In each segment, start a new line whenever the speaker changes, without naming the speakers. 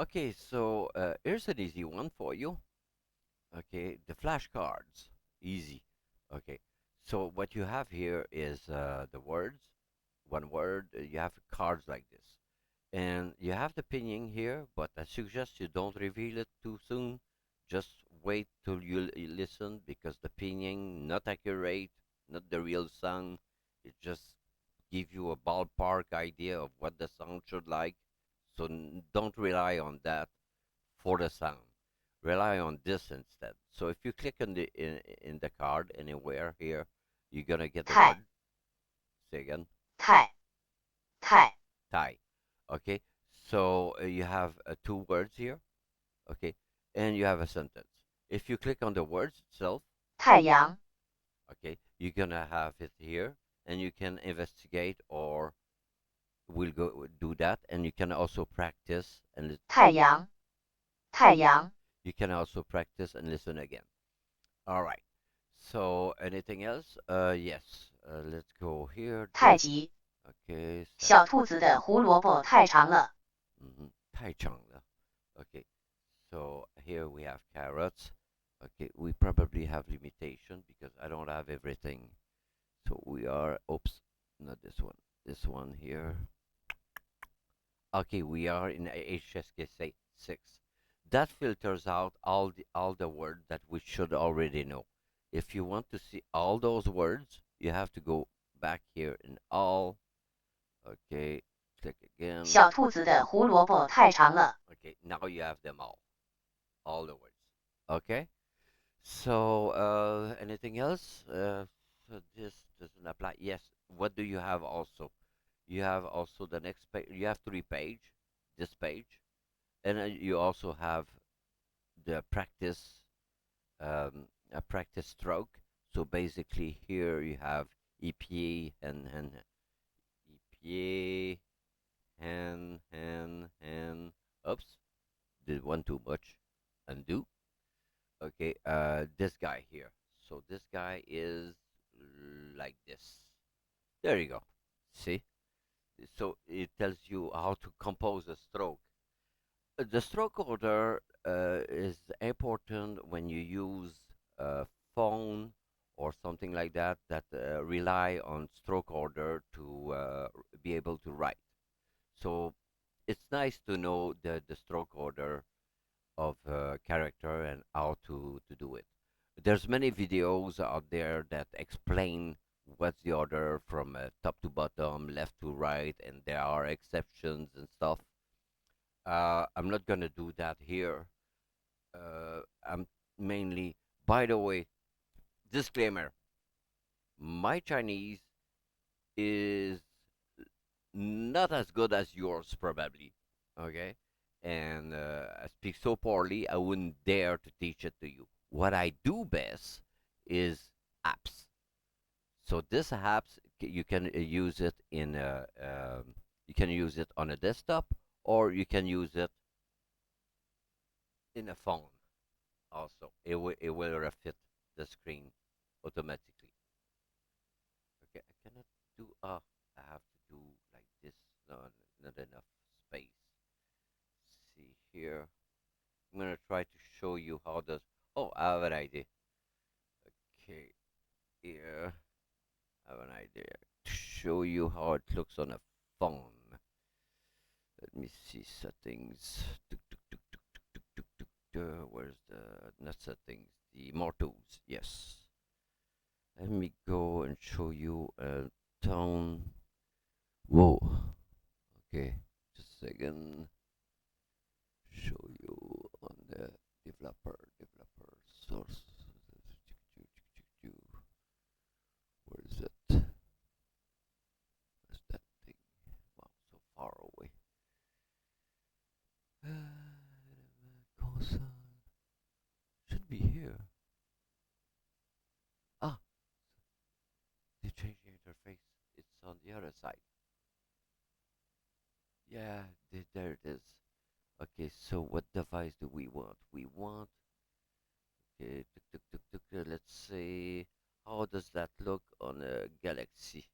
Okay, so here's an easy one for you. Okay, the flashcards. Easy. Okay, so what you have here is the words, one word. You have cards like this. And you have the pinning here, but I suggest you don't reveal it too soon. Just wait till you listen because the pinning not accurate, not the real sound. It just give you a ballpark idea of what the sound should like. So don't rely on that for the sound. Rely on this instead. So if you click on in the card anywhere here, you're gonna get the
太
word. Say again,
太太
Thai. Okay. So you have two words here. Okay, and you have a sentence. If you click on the words itself,
太阳
okay, you're gonna have it here, and you can investigate or we'll go do that, and you can also practice and
太阳太阳
you can also practice and listen again. All right. So anything else? Yes. Let's go here.
太
This.
极
Okay.
小兔子的胡萝卜太长了。
太长了. Okay. So here we have carrots. Okay, we probably have limitation because I don't have everything. So we are, oops, not this one. This one here. Okay, we are in HSK 6. That filters out all the words that we should already know. If you want to see all those words, you have to go back here in all. Okay, click again.
小兔子的胡萝卜太长了。
Okay, now you have them all the words. Okay. So, anything else? So this doesn't apply. Yes. What do you have also? You have also the next page. You have three page, this page, and you also have the practice, a practice stroke. So basically, here you have EPA and EPA and. Oops, did one too much. Undo. Okay, this guy here. So this guy is like this. There you go. See? So it tells you how to compose a stroke. The stroke order is important when you use a phone or something like that that rely on stroke order to be able to write. So it's nice to know the stroke order of character and how to do it. There's many videos out there that explain what's the order from top to bottom, left to right, and there are exceptions and stuff. I'm not gonna do that here. I'm mainly, by the way, disclaimer: my Chinese is not as good as yours, probably. Okay, and I speak so poorly, I wouldn't dare to teach it to you. What I do best is apps. So this apps you can use it in you can use it on a desktop or you can use it in a phone. Also, it will refit the screen automatically. Okay, I cannot do. I have to do like this. No, not enough space. See here. I'm gonna try to show you how does. Oh, I have an idea. Okay, here I have an idea to show you how it looks on a phone. Let me see settings. Tuk, tuk, tuk, tuk, tuk, tuk, tuk, tuk, where's the not settings? The more tools. Yes. Let me go and show you a tone. Whoa. Okay. Just a second. Show you on the developer source. Where is it? Where's that thing? Wow, so far away. Cosa should be here. Ah, they changed the interface. It's on the other side. Yeah, there it is. Okay, so what device do we want? We want. Okay, tuk, tuk, tuk, tuk, let's see. How does that look on a Galaxy?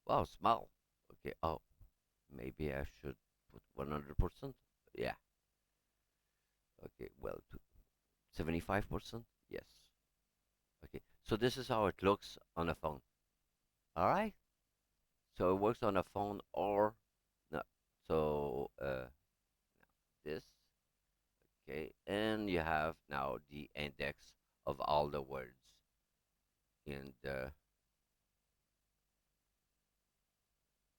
Wow, small. Okay, oh, maybe I should put 100%. Yeah. Okay, well, 75%. Yes. Okay, so this is how it looks on a phone. All right. So it works on a phone or no. So this. Okay, and you have now the index of all the words in the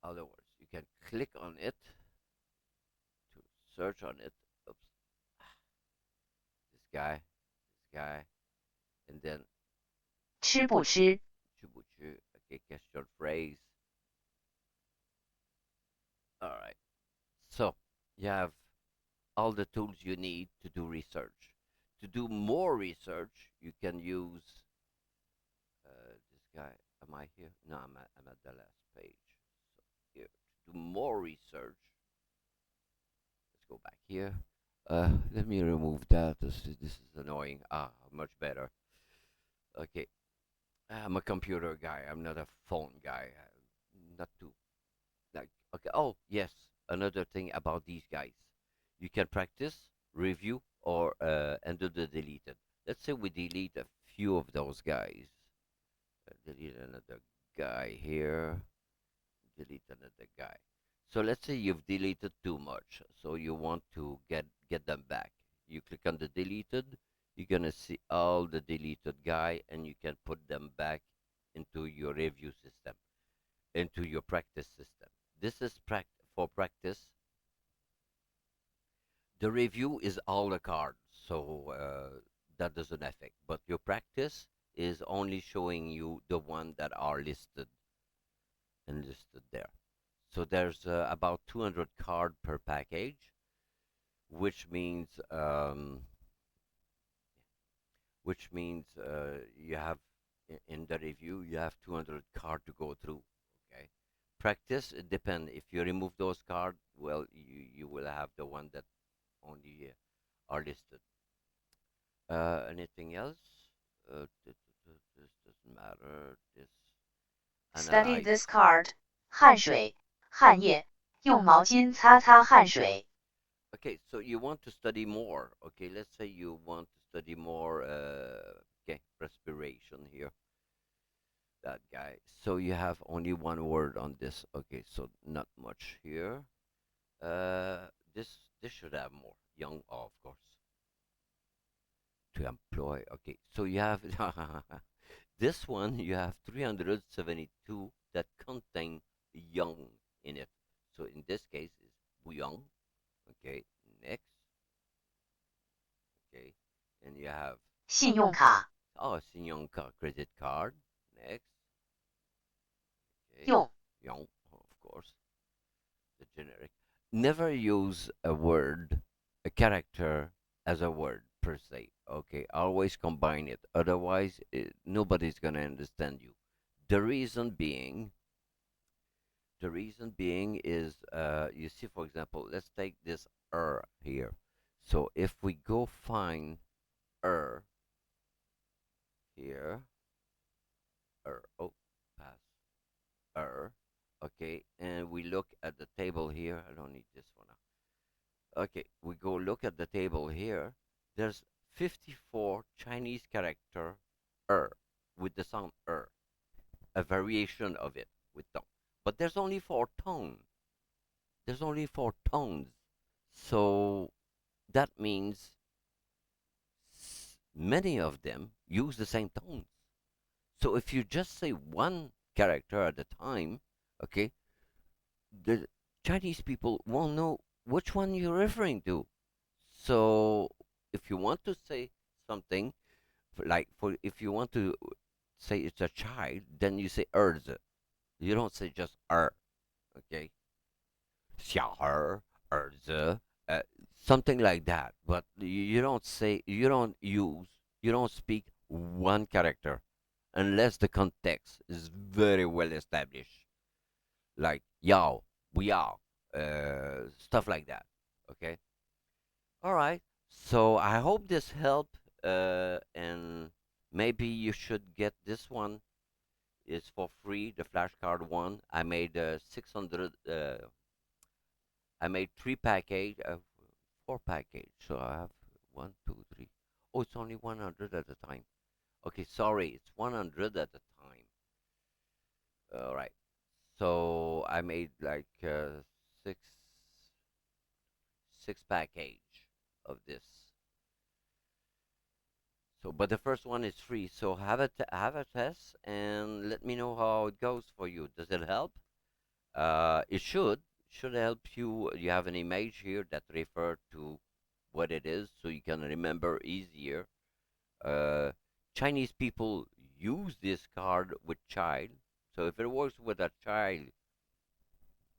other words. You can click on it to search on it. Oops, this guy, and then
吃不吃？Chubuchu,
okay, question phrase. All right. So you have all the tools you need to do research. To do more research, you can use this guy. Am I here? No, I'm at the last page. So here, to do more research, let's go back here. Let me remove that. This is annoying. Ah, much better. Okay, I'm a computer guy. I'm not a phone guy. Not too like okay. Oh yes, another thing about these guys, you can practice, review, or and do the deleted. Let's say we delete a few of those guys. Delete another guy here. Delete another guy. So let's say you've deleted too much, so you want to get them back. You click on the deleted. You're gonna see all the deleted guy, and you can put them back into your review system, into your practice system. This is for practice. The review is all the cards, so that doesn't affect. But your practice is only showing you the one that are listed and listed there. So there's about 200 card per package, which means um, you have in the review you have 200 card to go through. Okay, practice it depends. If you remove those cards, well, you will have the one that only are listed. Anything else? This doesn't matter. This
Study
analyze.
this card. 汗水，汗液，用毛巾擦擦汗水。
Okay, so you want to study more. Okay, let's say you want to study more. Okay, respiration here. That guy. So you have only one word on this. Okay, so not much here. This should have more. Young, oh, of course. To employ. Okay, so you have this one. You have 372 that contain young in it. So in this case, is young. Okay, next. Okay, and you have
信用卡
oh, Sinyanka credit card. Next. Okay,
用
young, of course, the generic. Never use a word, a character as a word per se. Okay, always combine it. Otherwise, nobody's gonna understand you. The reason being, the reason being is, you see, for example, let's take this here. So if we go find here, oh, pass okay, and we look at the table here. I don't need this one now. Okay, we go look at the table here. There's 54 Chinese character with the sound a variation of it with tone. But there's only four tones. There's only four tones. So that means many of them use the same tones. So if you just say one character at a time, okay, the Chinese people won't know which one you're referring to. So if you want to say something, like for if you want to say it's a child, then you say erz. You don't say just okay? 小孩, erz, something like that. But you don't say, you don't speak one character unless the context is very well established. Like yao, yao, stuff like that. Okay. All right. So I hope this helped, and maybe you should get this one. It's for free. The flashcard one. I made 600. I made three package, four package. So I have One, two, three. Oh, it's only 100 at a time. Okay, sorry, it's 100 at a time. All right. So I made like six six package of this. So, but the first one is free. So have a test and let me know how it goes for you. Does it help? It should help you. You have an image here that refer to what it is, so you can remember easier. Uh, Chinese people use this card with child, so if it works with a child,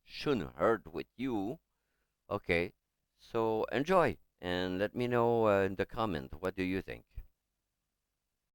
shouldn't hurt with you. Okay, so enjoy and let me know in the comment. What do you think?